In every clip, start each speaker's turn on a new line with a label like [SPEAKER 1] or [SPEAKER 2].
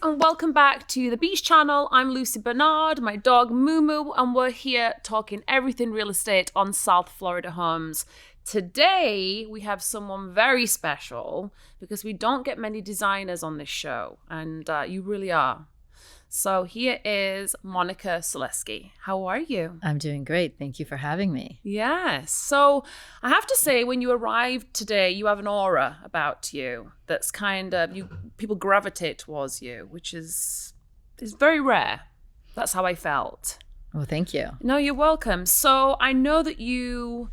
[SPEAKER 1] and welcome back to the Beach Channel. I'm Lucy Bernard, my dog Moo, and we're here talking everything real estate on South Florida homes. Today, we have someone very special because we don't get many designers on this show, and you really are. So here is Monica Suleski. How are you?
[SPEAKER 2] I'm doing great. Thank you for having me.
[SPEAKER 1] Yes. So I have to say, when you arrived today, you have an aura about you that's kind of, people gravitate towards you, which is very rare. That's how I felt.
[SPEAKER 2] Well, thank you.
[SPEAKER 1] No, you're welcome. So I know that you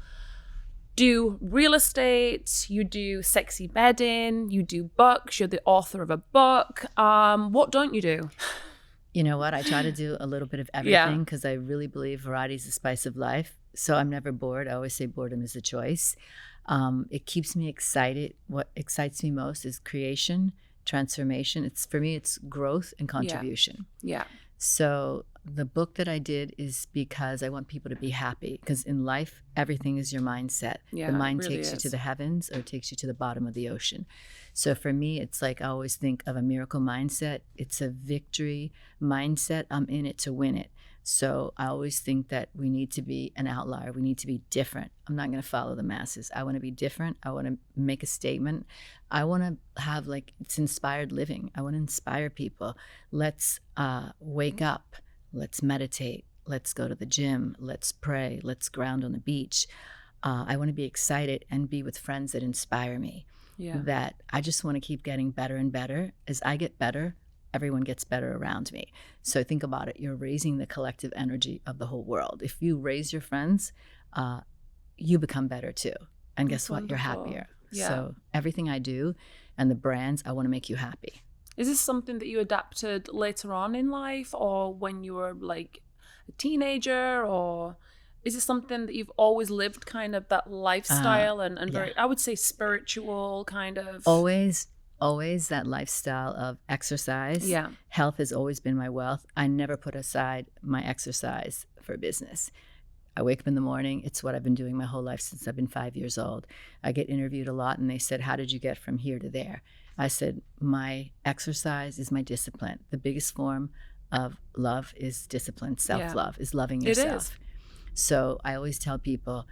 [SPEAKER 1] do real estate, you do sexy bedding, you do books, you're the author of a book. What don't you do?
[SPEAKER 2] You know what? I try to do a little bit of everything because I really believe variety is the spice of life. So I'm never bored. I always say boredom is a choice. It keeps me excited. What excites me most is creation, transformation. For me, it's growth and contribution.
[SPEAKER 1] Yeah.
[SPEAKER 2] So the book that I did is because I want people to be happy, because in life, everything is your mindset.
[SPEAKER 1] Yeah,
[SPEAKER 2] the mind
[SPEAKER 1] really
[SPEAKER 2] takes you
[SPEAKER 1] is.
[SPEAKER 2] to the heavens or it takes you to the bottom of the ocean. So for me, it's like I always think of a miracle mindset. It's a victory mindset. I'm in it to win it. So I always think that we need to be an outlier. We need to be different. I'm not going to follow the masses. I want to be different. I want to make a statement. I want to have it's inspired living. I want to inspire people. Let's wake up. Let's meditate. Let's go to the gym. Let's pray. Let's ground on the beach. I want to be excited and be with friends that inspire me.
[SPEAKER 1] Yeah.
[SPEAKER 2] That I just want to keep getting better and better. As I get better, everyone gets better around me. So think about it. You're raising the collective energy of the whole world. If you raise your friends, you become better too. And guess what? You're happier.
[SPEAKER 1] Yeah.
[SPEAKER 2] So everything I do and the brands, I want to make you happy.
[SPEAKER 1] Is this something that you adapted later on in life, or when you were like a teenager, or is it something that you've always lived, kind of that lifestyle and very, I would say, spiritual kind of?
[SPEAKER 2] Always that lifestyle of exercise.
[SPEAKER 1] Yeah.
[SPEAKER 2] Health has always been my wealth. I never put aside my exercise for business. I wake up in the morning. It's what I've been doing my whole life since I've been 5 years old. I get interviewed a lot and they said, how did you get from here to there? I said, my exercise is my discipline. The biggest form of love is discipline. Self-love is loving yourself.
[SPEAKER 1] It is.
[SPEAKER 2] So I always tell people,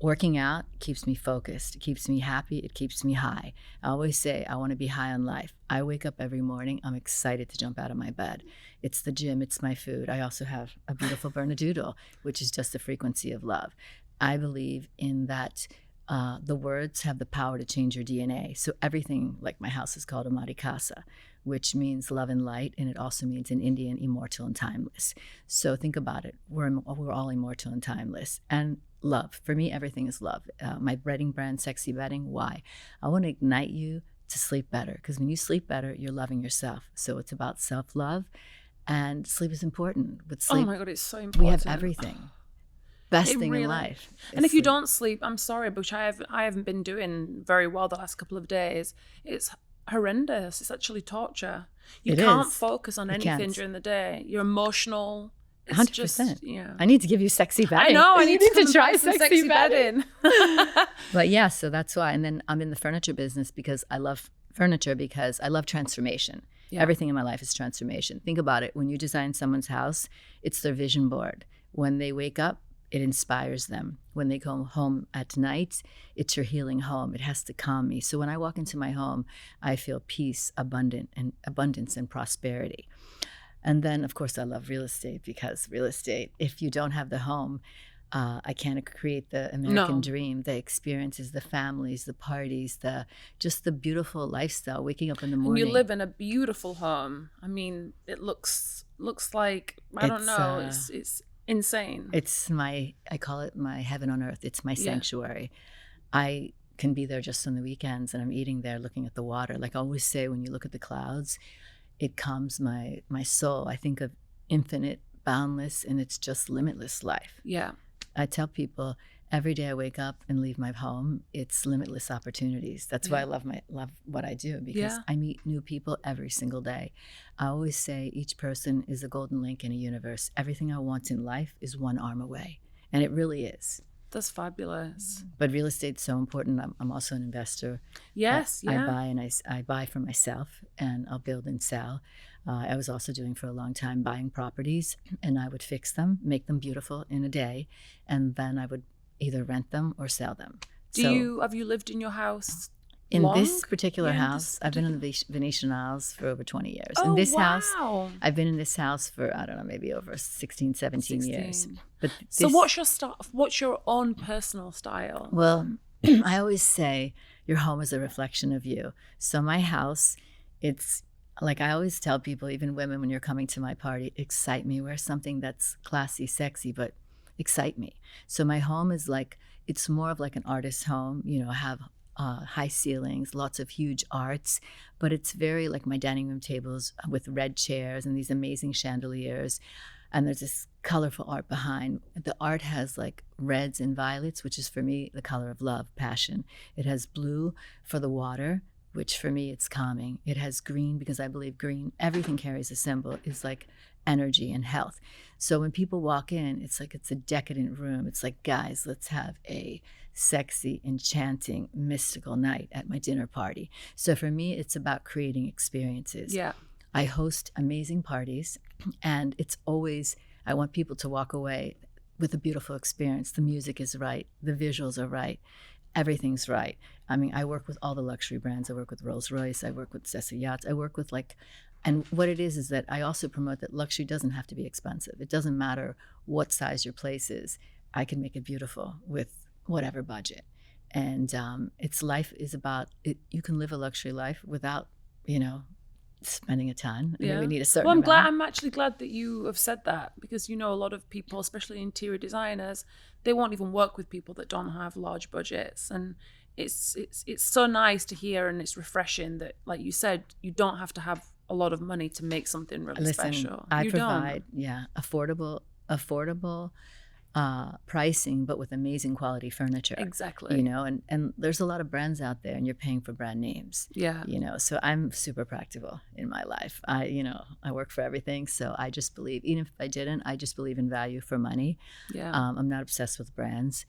[SPEAKER 2] working out keeps me focused. It keeps me happy. It keeps me high. I always say I want to be high on life. I wake up every morning. I'm excited to jump out of my bed. It's the gym. It's my food. I also have a beautiful Bernedoodle, which is just the frequency of love. I believe in that the words have the power to change your DNA. So everything, like my house is called Amari Casa, which means love and light, and it also means in Indian, immortal and timeless. So think about it. We're all immortal and timeless. And love. For me, everything is love. My bedding brand, Sexy Bedding, why? I want to ignite you to sleep better, because when you sleep better, you're loving yourself. So it's about self-love, and sleep is important. With sleep,
[SPEAKER 1] oh my God, it's so important.
[SPEAKER 2] we have everything. Best thing in life.
[SPEAKER 1] And if you don't sleep, I'm sorry, but I haven't been doing very well the last couple of days. It's horrendous. It's actually torture. You can't focus on anything during the day. You're emotional. It's
[SPEAKER 2] 100%.
[SPEAKER 1] Just, yeah.
[SPEAKER 2] I need to give you sexy bedding.
[SPEAKER 1] I know. I need to
[SPEAKER 2] try
[SPEAKER 1] sexy bedding.
[SPEAKER 2] But yeah, so that's why. And then I'm in the furniture business because I love furniture, because I love transformation. Yeah. Everything in my life is transformation. Think about it. When you design someone's house, it's their vision board. When they wake up, it inspires them. When they go home at night, it's your healing home. It has to calm me. So when I walk into my home, I feel peace, abundance and prosperity. And then, of course, I love real estate, because real estate, if you don't have the home, I can't create the American dream, the experiences, the families, the parties, just the beautiful lifestyle, waking up in the morning.
[SPEAKER 1] And you live in a beautiful home. I mean, it looks like, I don't know, it's insane.
[SPEAKER 2] I call it my heaven on earth. It's my sanctuary. I can be there just on the weekends, and I'm eating there, looking at the water. Like I always say, when you look at the clouds, it calms my soul. I think of infinite, boundless, and it's just limitless life.
[SPEAKER 1] Yeah.
[SPEAKER 2] I tell people every day I wake up and leave my home, it's limitless opportunities. That's why I love what I do, because I meet new people every single day. I always say each person is a golden link in a universe. Everything I want in life is one arm away, and it really is.
[SPEAKER 1] That's fabulous.
[SPEAKER 2] But real estate's so important. I'm also an investor.
[SPEAKER 1] Yes,
[SPEAKER 2] I buy and I buy for myself, and I'll build and sell. I was also doing for a long time buying properties, and I would fix them, make them beautiful in a day, and then I would either rent them or sell them.
[SPEAKER 1] Have you lived in your house
[SPEAKER 2] in
[SPEAKER 1] long?
[SPEAKER 2] this particular house, I've been in the Venetian Isles for over 20 years.
[SPEAKER 1] Oh,
[SPEAKER 2] in this
[SPEAKER 1] wow.
[SPEAKER 2] house, I've been in this house for, I don't know, maybe over 16, 17 years. But
[SPEAKER 1] so what's your what's your own personal style?
[SPEAKER 2] Well, I always say your home is a reflection of you. So my house, it's like I always tell people, even women, when you're coming to my party, excite me. Wear something that's classy, sexy, but excite me. So my home is like, it's more of like an artist's home. You know, I have high ceilings, lots of huge arts, but it's very like my dining room tables with red chairs and these amazing chandeliers. And there's this colorful art behind. The art has like reds and violets, which is for me the color of love, passion. It has blue for the water, which for me it's calming. It has green because I believe green, everything carries a symbol, is like energy and health. So when people walk in, it's like it's a decadent room. It's like, guys, let's have a sexy, enchanting, mystical night at my dinner party. So for me, it's about creating experiences.
[SPEAKER 1] Yeah.
[SPEAKER 2] I host amazing parties, and it's always, I want people to walk away with a beautiful experience. The music is right, the visuals are right, everything's right. I mean, I work with all the luxury brands. I work with Rolls-Royce, I work with Cecil Yachts, I work with and what it is that I also promote that luxury doesn't have to be expensive. It doesn't matter what size your place is. I can make it beautiful with whatever budget. And its life is about, you can live a luxury life without, spending a ton. I mean, we need a certain amount.
[SPEAKER 1] I'm actually glad that you have said that, because a lot of people, especially interior designers, they won't even work with people that don't have large budgets. And it's so nice to hear, and it's refreshing that, like you said, you don't have to have a lot of money to make something really special.
[SPEAKER 2] I provide affordable pricing, but with amazing quality furniture.
[SPEAKER 1] Exactly.
[SPEAKER 2] And there's a lot of brands out there, and you're paying for brand names.
[SPEAKER 1] Yeah.
[SPEAKER 2] So I'm super practical in my life. I work for everything. So I just believe, even if I didn't, I just believe in value for money.
[SPEAKER 1] Yeah.
[SPEAKER 2] I'm not obsessed with brands.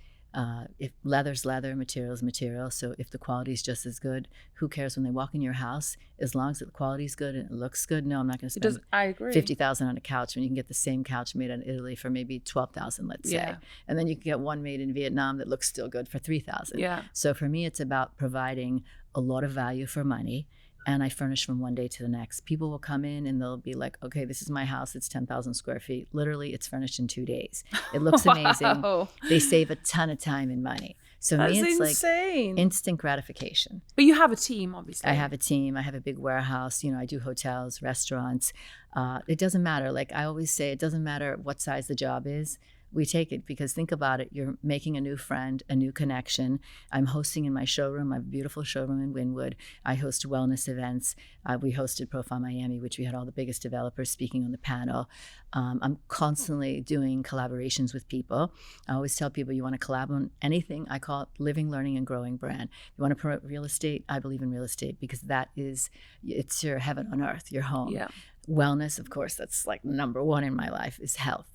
[SPEAKER 2] If leather's leather, material's material. So if the quality is just as good, who cares when they walk in your house? As long as the quality is good and it looks good. No, I'm not going to spend $50,000 on a couch when you can get the same couch made in Italy for maybe $12,000, let's say. And then you can get one made in Vietnam that looks still good for $3,000.
[SPEAKER 1] Yeah.
[SPEAKER 2] So for me, it's about providing a lot of value for money. And I furnish from one day to the next. People will come in and they'll be like, okay, this is my house. It's 10,000 square feet. Literally, it's furnished in 2 days. It looks amazing. They save a ton of time and money. So
[SPEAKER 1] That's
[SPEAKER 2] me, it's
[SPEAKER 1] insane.
[SPEAKER 2] Like instant gratification.
[SPEAKER 1] But you have a team, obviously.
[SPEAKER 2] I have a team. I have a big warehouse. I do hotels, restaurants. It doesn't matter. Like I always say, it doesn't matter what size the job is. We take it, because think about it. You're making a new friend, a new connection. I'm hosting in my showroom. I have a beautiful showroom in Wynwood. I host wellness events. We hosted Profile Miami, which we had all the biggest developers speaking on the panel. I'm constantly doing collaborations with people. I always tell people, you want to collab on anything, I call it living, learning, and growing brand. You want to promote real estate? I believe in real estate, because it's your heaven on earth, your home.
[SPEAKER 1] Yeah.
[SPEAKER 2] Wellness, of course, that's like number one in my life, is health.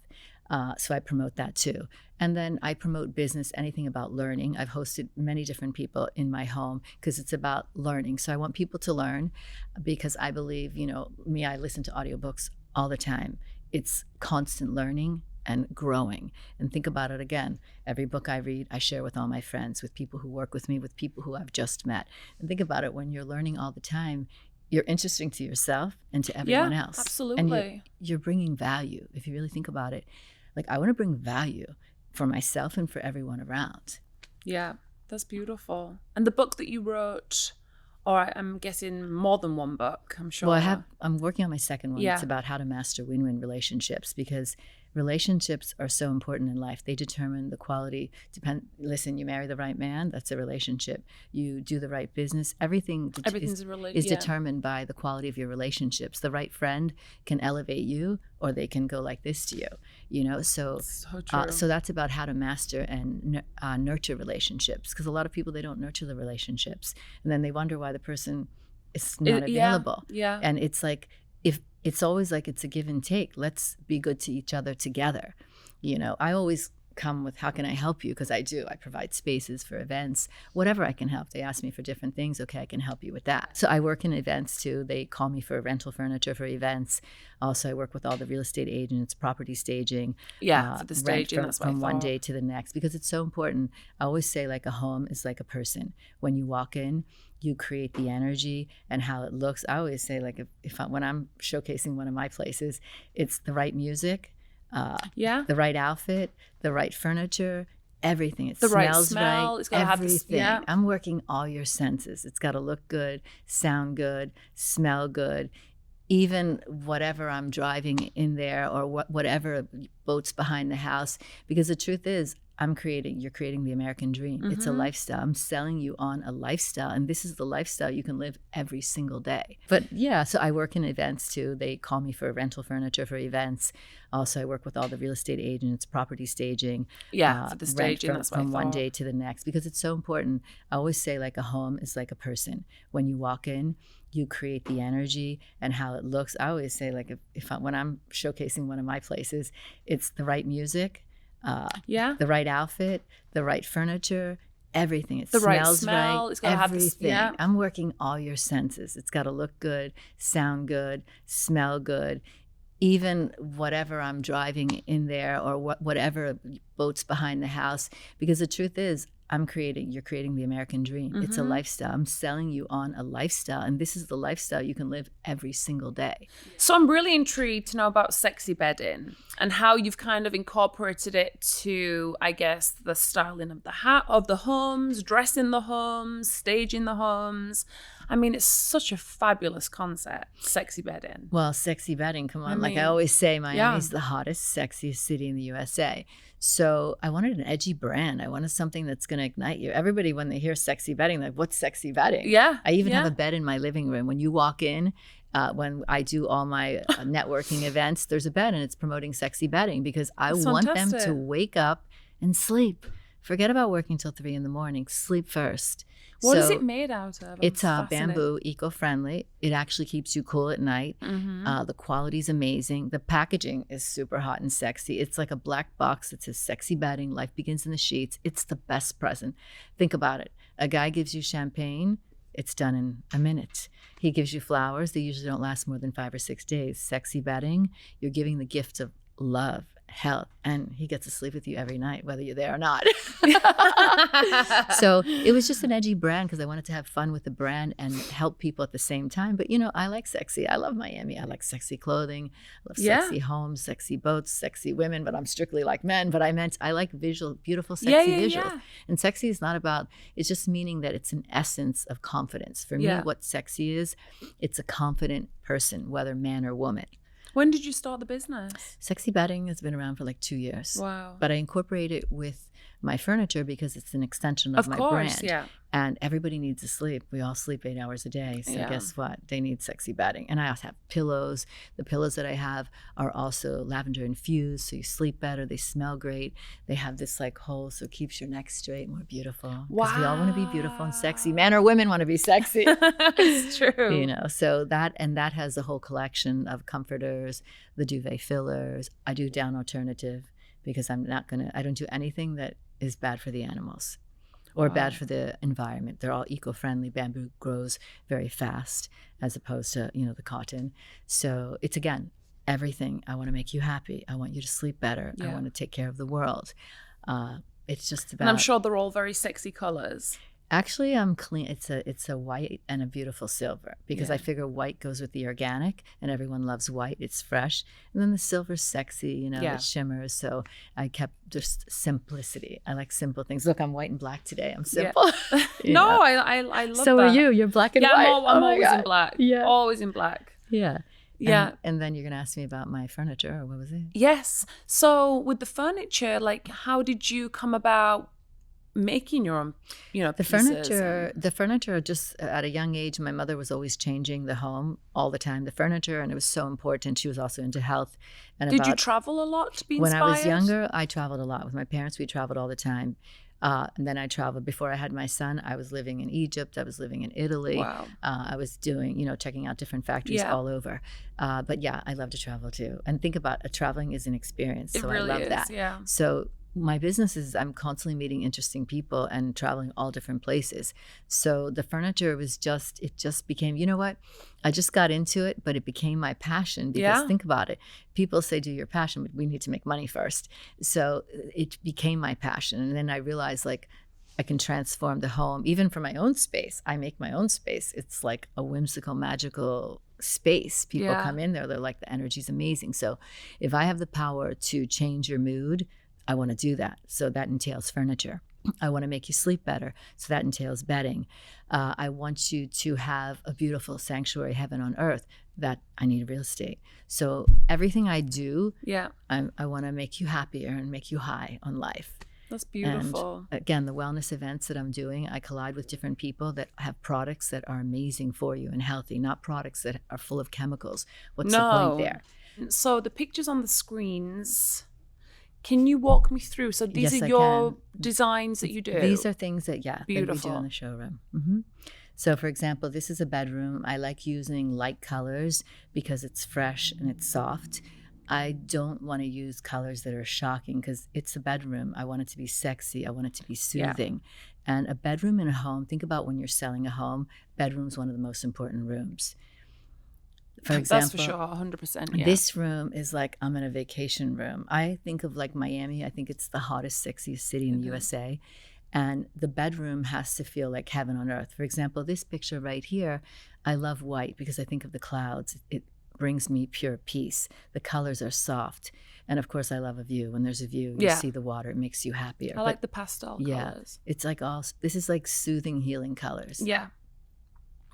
[SPEAKER 2] So I promote that too. And then I promote business, anything about learning. I've hosted many different people in my home because it's about learning. So I want people to learn, because I believe, I listen to audiobooks all the time. It's constant learning and growing. And think about it again. Every book I read, I share with all my friends, with people who work with me, with people who I've just met. And think about it, when you're learning all the time, you're interesting to yourself and to everyone else.
[SPEAKER 1] Absolutely.
[SPEAKER 2] And you're bringing value. If you really think about it, like I want to bring value for myself and for everyone around.
[SPEAKER 1] Yeah, that's beautiful. And the book that you wrote, or I'm guessing more than one book, I'm sure.
[SPEAKER 2] Well, I'm working on my second one.
[SPEAKER 1] Yeah.
[SPEAKER 2] It's about how to master win-win relationships, because relationships are so important in life. They determine the quality. Listen, you marry the right man, that's a relationship. You do the right business. Everything's is determined by the quality of your relationships. The right friend can elevate you, or they can go like this to you. So
[SPEAKER 1] true.
[SPEAKER 2] So that's about how to master and nurture relationships, because a lot of people, they don't nurture the relationships, and then they wonder why the person is not available.
[SPEAKER 1] Yeah.
[SPEAKER 2] And it's like, if it's always like it's a give and take. Let's be good to each other together. I always come with, how can I help you? Because I provide spaces for events, whatever I can help. They ask me for different things. Okay, I can help you with that. So I work in events too. They call me for rental furniture for events. Also, I work with all the real estate agents, property staging.
[SPEAKER 1] For the staging, that's what I
[SPEAKER 2] from one
[SPEAKER 1] thought.
[SPEAKER 2] day to the next, because it's so important. I always say, like, a home is like a person. When you walk in, you create the energy and how it looks. I always say, like, when I'm showcasing one of my places, it's the right music, the right outfit, the right furniture, everything. It smells
[SPEAKER 1] right smell.
[SPEAKER 2] right.
[SPEAKER 1] It's got to have this,
[SPEAKER 2] Everything. I'm working all your senses. It's got to look good, sound good, smell good. Even whatever I'm driving in there, or whatever boats behind the house, because the truth is, you're creating the American dream. It's a lifestyle. I'm selling you on a lifestyle, and this is the lifestyle you can live every single day. But yeah, so I work in events too. They call me for rental furniture for events. Also, I work with all the real estate agents, property staging.
[SPEAKER 1] For the staging, that's what I
[SPEAKER 2] from one
[SPEAKER 1] thought.
[SPEAKER 2] day to the next, because it's so important. I always say, like, a home is like a person. When you walk in, you create the energy and how it looks. I always say, like, when I'm showcasing one of my places, it's the right music, the right outfit, the right furniture, everything. It
[SPEAKER 1] The right
[SPEAKER 2] smells
[SPEAKER 1] smell.
[SPEAKER 2] right.
[SPEAKER 1] It's got to have
[SPEAKER 2] Everything.
[SPEAKER 1] this,
[SPEAKER 2] I'm working all your senses. It's got to look good, sound good, smell good. Even whatever I'm driving in there, or whatever boats behind the house, because the truth is, you're creating the American dream. It's a lifestyle. I'm selling you on a lifestyle, and this is the lifestyle you can live every single day.
[SPEAKER 1] So I'm really intrigued to know about sexy bedding and how you've kind of incorporated it to, I guess, the styling of the homes, dressing the homes, staging the homes. I mean, it's such a fabulous concept, sexy bedding.
[SPEAKER 2] Well, sexy bedding, come on.
[SPEAKER 1] I
[SPEAKER 2] I always say, Miami's the hottest, sexiest city in the USA. So I wanted an edgy brand. I wanted something that's going to ignite you. Everybody, when they hear sexy bedding, like, what's sexy bedding?
[SPEAKER 1] Yeah.
[SPEAKER 2] I even have a bed in my living room. When you walk in, when I do all my networking events, there's a bed, and it's promoting sexy bedding, because I
[SPEAKER 1] That's
[SPEAKER 2] want them
[SPEAKER 1] fantastic.
[SPEAKER 2] to wake up and sleep. Forget about working till 3 a.m. Sleep first.
[SPEAKER 1] What is it made out of?
[SPEAKER 2] It's
[SPEAKER 1] I'm fascinated.
[SPEAKER 2] bamboo, eco-friendly. It actually keeps you cool at night. The quality's amazing. The packaging is super hot and sexy. It's like a black box that says sexy bedding, life begins in the sheets. It's the best present. Think about it. A guy gives you champagne, it's done in a minute. He gives you flowers. They usually don't last more than 5 or 6 days. Sexy bedding, you're giving the gift of love, health, and he gets to sleep with you every night, whether you're there or not. So it was just an edgy brand, because I wanted to have fun with the brand and help people at the same time. But I like sexy. I love Miami. I like sexy clothing. I love sexy homes, sexy boats, sexy women. But I'm strictly like men. But I like beautiful, sexy visuals.
[SPEAKER 1] Yeah.
[SPEAKER 2] And sexy is not about, it's just meaning that it's an essence of confidence. For me, what sexy is, it's a confident person, whether man or woman.
[SPEAKER 1] When did you start the business?
[SPEAKER 2] Sexy bedding has been around for like 2 years.
[SPEAKER 1] Wow.
[SPEAKER 2] But I incorporate it with my furniture because it's an extension of my brand.
[SPEAKER 1] Yeah.
[SPEAKER 2] And everybody needs to sleep. We all sleep 8 hours a day. So guess what? They need sexy bedding. And I also have pillows. The pillows that I have are also lavender infused, so you sleep better. They smell great. They have this like hole, so it keeps your neck straight, more beautiful. Because we all want to be beautiful and sexy. Men or women want to be sexy.
[SPEAKER 1] It's true.
[SPEAKER 2] So that has a whole collection of comforters, the duvet fillers. I do down alternative, because I don't do anything that is bad for the animals or bad for the environment. They're all eco-friendly. Bamboo grows very fast as opposed to, the cotton. So it's, again, everything. I want to make you happy. I want you to sleep better. I want to take care of the world. It's just about...
[SPEAKER 1] And I'm sure they're all very sexy colors.
[SPEAKER 2] Actually, I'm clean. It's a white and a beautiful silver, because I figure white goes with the organic, and everyone loves white. It's fresh. And then the silver's sexy, it shimmers. So I kept just simplicity. I like simple things. Look, I'm white and black today. I'm simple.
[SPEAKER 1] No, I love that.
[SPEAKER 2] So are you. You're black and white.
[SPEAKER 1] I'm always in black. Yeah. Always in black.
[SPEAKER 2] Yeah.
[SPEAKER 1] Yeah.
[SPEAKER 2] And then you're going to ask me about my furniture, or what was it?
[SPEAKER 1] Yes. So with the furniture, like, how did you come about making your own,
[SPEAKER 2] the furniture just at a young age. My mother was always changing the home all the time, the furniture, and it was so important. She was also into health. And
[SPEAKER 1] did you travel a lot to be inspired?
[SPEAKER 2] When I was younger, I traveled a lot with my parents. We traveled all the time. And then I traveled. Before I had my son, I was living in Egypt. I was living in Italy.
[SPEAKER 1] Wow.
[SPEAKER 2] I was doing, checking out different factories all over. But yeah, I love to travel too. And think about traveling is an experience.
[SPEAKER 1] It
[SPEAKER 2] So
[SPEAKER 1] really
[SPEAKER 2] I love
[SPEAKER 1] is,
[SPEAKER 2] that.
[SPEAKER 1] Yeah.
[SPEAKER 2] So my business is I'm constantly meeting interesting people and traveling all different places. So the furniture was it just became, you know what? I just got into it, but it became my passion because think about it. People say do your passion, but we need to make money first. So it became my passion. And then I realized like I can transform the home, even for my own space. I make my own space. It's like a whimsical, magical space. People come in there, they're like, the energy's amazing. So if I have the power to change your mood, I want to do that. So that entails furniture. I want to make you sleep better. So that entails bedding. I want you to have a beautiful sanctuary, heaven on earth. That I need real estate. So everything I do, I want to make you happier and make you high on life.
[SPEAKER 1] That's beautiful.
[SPEAKER 2] And again, the wellness events that I'm doing, I collide with different people that have products that are amazing for you and healthy, not products that are full of chemicals. What's the point there?
[SPEAKER 1] So the pictures on the screens, can you walk me through? So these are your designs that you do?
[SPEAKER 2] These are things that,
[SPEAKER 1] beautiful.
[SPEAKER 2] That we do in the showroom. Mm-hmm. So for example, this is a bedroom. I like using light colors because it's fresh and it's soft. I don't want to use colors that are shocking because it's a bedroom. I want it to be sexy. I want it to be soothing. And a bedroom in a home, think about when you're selling a home, bedroom's one of the most important rooms. For example,
[SPEAKER 1] that's for sure, 100%.
[SPEAKER 2] This room is like, I'm in a vacation room. I think of like Miami. I think it's the hottest, sexiest city in the USA. And the bedroom has to feel like heaven on earth. For example, this picture right here, I love white because I think of the clouds. It brings me pure peace. The colors are soft. And of course, I love a view. When there's a view, you see the water, it makes you happier.
[SPEAKER 1] I like the pastel colors.
[SPEAKER 2] It's like this is like soothing, healing colors.
[SPEAKER 1] Yeah.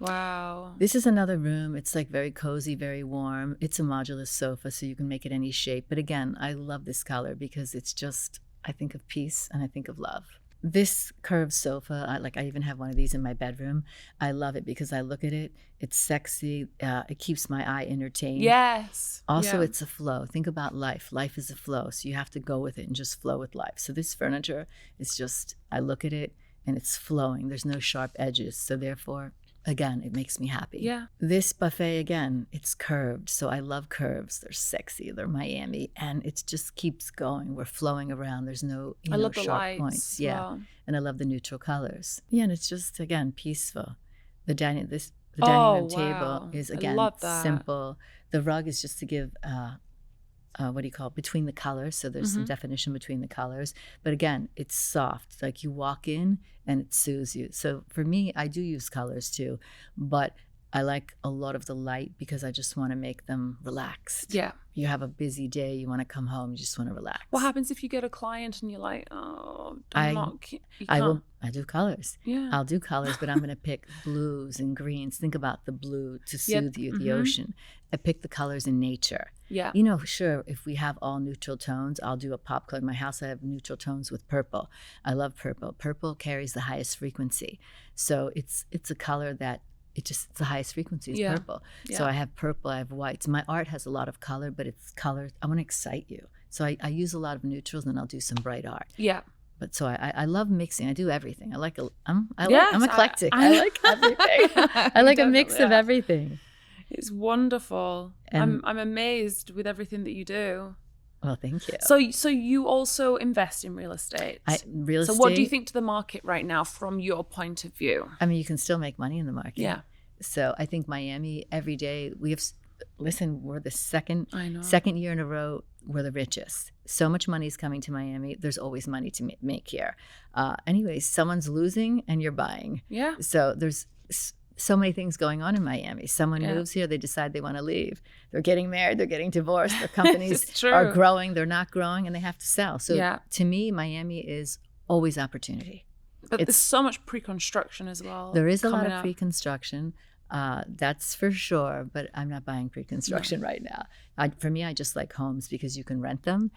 [SPEAKER 1] Wow.
[SPEAKER 2] This is another room. It's like very cozy, very warm. It's a modular sofa, so you can make it any shape. But again, I love this color because it's just, I think of peace and I think of love. This curved sofa, I even have one of these in my bedroom. I love it because I look at it. It's sexy. It keeps my eye entertained.
[SPEAKER 1] Yes.
[SPEAKER 2] Also, it's a flow. Think about life. Life is a flow. So you have to go with it and just flow with life. So this furniture is just, I look at it and it's flowing. There's no sharp edges. So therefore, again, it makes me happy.
[SPEAKER 1] Yeah.
[SPEAKER 2] This buffet, again, it's curved. So I love curves. They're sexy. They're Miami. And it just keeps going. We're flowing around. There's no,
[SPEAKER 1] I love
[SPEAKER 2] sharp
[SPEAKER 1] the lights.
[SPEAKER 2] points.
[SPEAKER 1] Wow.
[SPEAKER 2] And I love the neutral colors. Yeah, and it's just, again, peaceful. The dining room table is, again, simple. The rug is just to give, between the colors. So there's some definition between the colors. But again, it's soft. Like you walk in and it soothes you. So for me, I do use colors too. But I like a lot of the light because I just want to make them relaxed.
[SPEAKER 1] Yeah.
[SPEAKER 2] You have a busy day, you want to come home, you just want to relax.
[SPEAKER 1] What happens if you get a client and you're like, oh,
[SPEAKER 2] I do colors.
[SPEAKER 1] Yeah.
[SPEAKER 2] I'll do colors, but I'm going to pick blues and greens. Think about the blue to soothe you, the ocean. I pick the colors in nature.
[SPEAKER 1] Yeah.
[SPEAKER 2] Sure, if we have all neutral tones, I'll do a pop color. In my house, I have neutral tones with purple. I love purple. Purple carries the highest frequency. So it's a color that it's the highest frequency is purple. Yeah. So I have purple, I have whites. My art has a lot of color, but it's color. I want to excite you. So I use a lot of neutrals and I'll do some bright art.
[SPEAKER 1] Yeah.
[SPEAKER 2] But so I love mixing. I do everything. I'm eclectic. I like everything. I like a mix of everything.
[SPEAKER 1] It's wonderful. And I'm amazed with everything that you do.
[SPEAKER 2] Well, thank you.
[SPEAKER 1] So you also invest in real estate.
[SPEAKER 2] Real estate.
[SPEAKER 1] So what do you think to the market right now from your point of view?
[SPEAKER 2] I mean, you can still make money in the market.
[SPEAKER 1] Yeah.
[SPEAKER 2] So I think Miami, every day we're the second year in a row, we're the richest. So much money is coming to Miami. There's always money to make here. Anyways, someone's losing and you're buying.
[SPEAKER 1] Yeah.
[SPEAKER 2] So there's so many things going on in Miami. Someone moves here, they decide they want to leave. They're getting married, they're getting divorced, their companies are growing, they're not growing, and they have to sell. So to me, Miami is always opportunity.
[SPEAKER 1] But there's so much pre-construction as well.
[SPEAKER 2] There is a lot of pre-construction. That's for sure, but I'm not buying pre-construction right now. For me, I just like homes because you can rent them,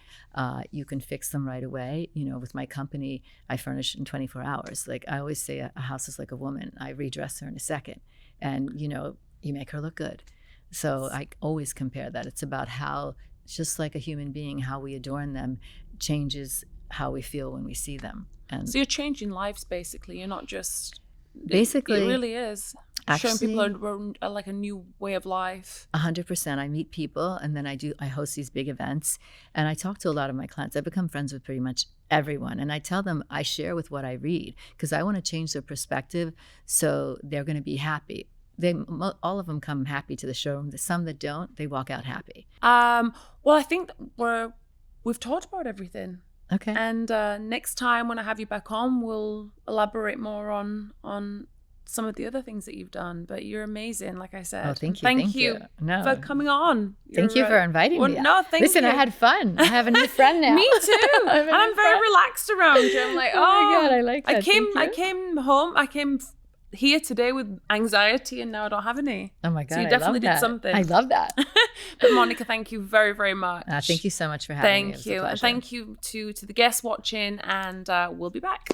[SPEAKER 2] you can fix them right away. With my company, I furnish in 24 hours. Like I always say, a house is like a woman. I redress her in a second, and you make her look good. So I always compare that. It's about how, just like a human being, how we adorn them changes how we feel when we see them. And
[SPEAKER 1] so you're changing lives, basically. You're not just.
[SPEAKER 2] Basically,
[SPEAKER 1] it really is. showing people
[SPEAKER 2] Actually,
[SPEAKER 1] like a new way of life.
[SPEAKER 2] 100%. I meet people, and then I host these big events, and I talk to a lot of my clients. I've become friends with pretty much everyone, and I tell them I share with what I read because I want to change their perspective so they're going to be happy. All of them come happy to the showroom. The some that don't, they walk out happy.
[SPEAKER 1] Well, I think we've talked about everything.
[SPEAKER 2] Okay.
[SPEAKER 1] And next time when I have you back on, we'll elaborate more on some of the other things that you've done. But you're amazing, like I said.
[SPEAKER 2] Oh, thank you.
[SPEAKER 1] Thank you
[SPEAKER 2] No.
[SPEAKER 1] for coming on.
[SPEAKER 2] Thank you for inviting me.
[SPEAKER 1] No, thank
[SPEAKER 2] Listen,
[SPEAKER 1] you.
[SPEAKER 2] I had fun. I have a new friend now.
[SPEAKER 1] Me too. And I'm very relaxed around you. I'm like,
[SPEAKER 2] Oh my God, I like that.
[SPEAKER 1] I
[SPEAKER 2] Thank you.
[SPEAKER 1] came home. I came here today with anxiety, and now I don't have any.
[SPEAKER 2] Oh my God,
[SPEAKER 1] so you
[SPEAKER 2] I
[SPEAKER 1] definitely
[SPEAKER 2] love
[SPEAKER 1] did
[SPEAKER 2] that.
[SPEAKER 1] something.
[SPEAKER 2] I love that.
[SPEAKER 1] But Monica, thank you very, very much.
[SPEAKER 2] Thank you so much for having me. It was a
[SPEAKER 1] Thank you. And
[SPEAKER 2] pleasure.
[SPEAKER 1] thank you to the guests watching, and we'll be back.